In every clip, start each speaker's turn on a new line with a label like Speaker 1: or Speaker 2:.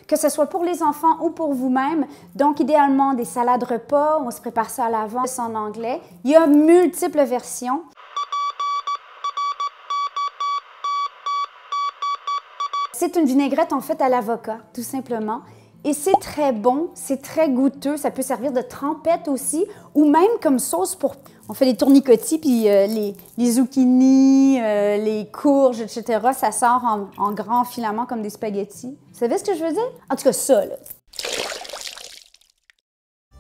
Speaker 1: que ce soit pour les enfants ou pour vous-même. Donc, idéalement, des salades repas, on se prépare ça à l'avance en anglais. Il y a multiples versions. C'est une vinaigrette en fait à l'avocat, tout simplement. Et c'est très bon, c'est très goûteux. Ça peut servir de trempette aussi, ou même comme sauce pour... On fait les tournicotis, puis les zucchini, les courges, etc. Ça sort en grands filaments comme des spaghettis. Vous savez ce que je veux dire? En tout cas, ça, là.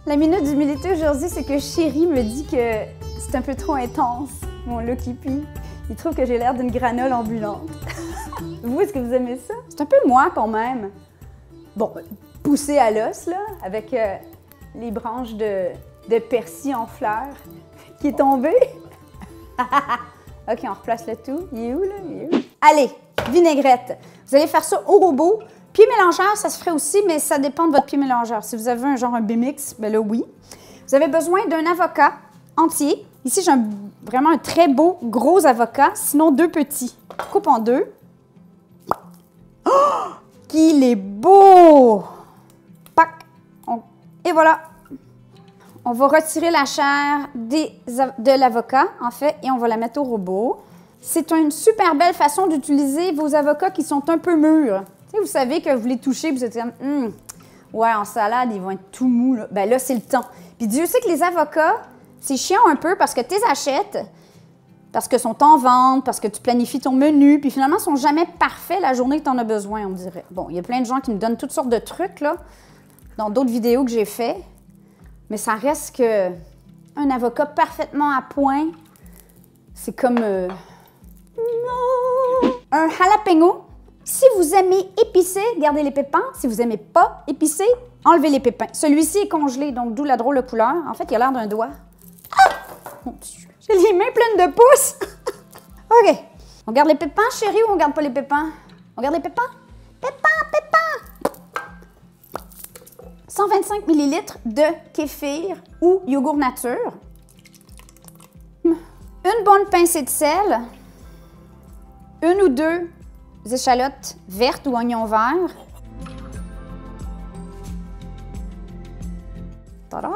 Speaker 1: La minute d'humilité aujourd'hui, c'est que Chéri me dit que c'est un peu trop intense, mon look hippie. Il trouve que j'ai l'air d'une granole ambulante. Vous, est-ce que vous aimez ça? C'est un peu moi, quand même. Bon, poussé à l'os, là, avec les branches de persil en fleurs qui est tombé. OK, on replace le tout. Il est où, là? Il est où? Allez, vinaigrette. Vous allez faire ça au robot. Pied mélangeur, ça se ferait aussi, mais ça dépend de votre pied mélangeur. Si vous avez un B-mix, ben là, oui. Vous avez besoin d'un avocat entier. Ici, j'ai vraiment un très beau gros avocat, sinon 2 petits. Coupe en 2. Oh! Qu'il est beau! Pac! Et voilà! On va retirer la chair de l'avocat, en fait, et on va la mettre au robot. C'est une super belle façon d'utiliser vos avocats qui sont un peu mûrs. Tu sais, vous savez que vous les touchez, vous êtes comme, ouais, en salade, ils vont être tout mous. Là. Ben là, c'est le temps. Puis Dieu sait que les avocats, c'est chiant un peu parce que tu les achètes, parce qu'ils sont en vente, parce que tu planifies ton menu, puis finalement, ils ne sont jamais parfaits la journée que tu en as besoin, on dirait. Bon, il y a plein de gens qui me donnent toutes sortes de trucs, là, dans d'autres vidéos que j'ai fait, mais ça reste que un avocat parfaitement à point, c'est comme un jalapeno. Si vous aimez épicé, gardez les pépins. Si vous n'aimez pas épicé, enlevez les pépins. Celui-ci est congelé, donc d'où la drôle de couleur. En fait, il a l'air d'un doigt. Ah! Mon Dieu, j'ai les mains pleines de pouces. OK. On garde les pépins, Chéri, ou on garde pas les pépins? On garde les pépins? Pépins, pépins! 125 ml de kéfir ou yogourt nature. Une bonne pincée de sel. 1 ou 2 échalotes vertes ou oignons verts. Tada!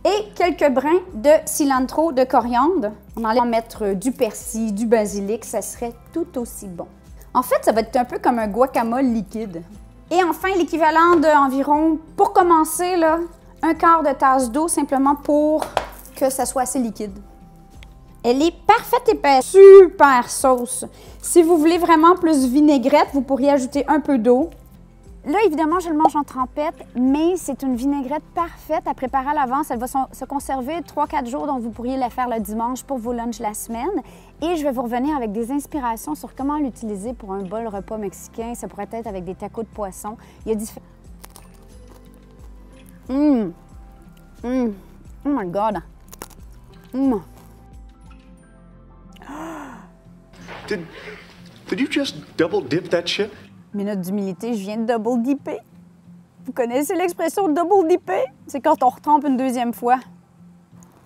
Speaker 1: Et quelques brins de cilantro, de coriandre. On allait en mettre du persil, du basilic, ça serait tout aussi bon. En fait, ça va être un peu comme un guacamole liquide. Et enfin, l'équivalent d'environ, pour commencer, là, 1/4 de tasse d'eau, simplement pour que ça soit assez liquide. Elle est parfaite épaisse, super sauce. Si vous voulez vraiment plus vinaigrette, vous pourriez ajouter un peu d'eau. Là, évidemment, je le mange en trempette, mais c'est une vinaigrette parfaite à préparer à l'avance. Elle va se conserver 3-4 jours, donc vous pourriez la faire le dimanche pour vos lunchs la semaine. Et je vais vous revenir avec des inspirations sur comment l'utiliser pour un bol repas mexicain. Ça pourrait être avec des tacos de poisson. Il y a différents... Oh my God!
Speaker 2: Did you just double dip that shit?
Speaker 1: Minute d'humilité, je viens de double dipper. Vous connaissez l'expression double dipper? C'est quand on retrempe une deuxième fois.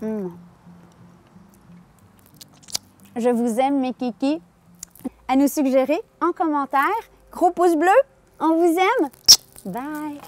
Speaker 1: Je vous aime, mes kikis. À nous suggérer en commentaire. Gros pouce bleu, on vous aime. Bye!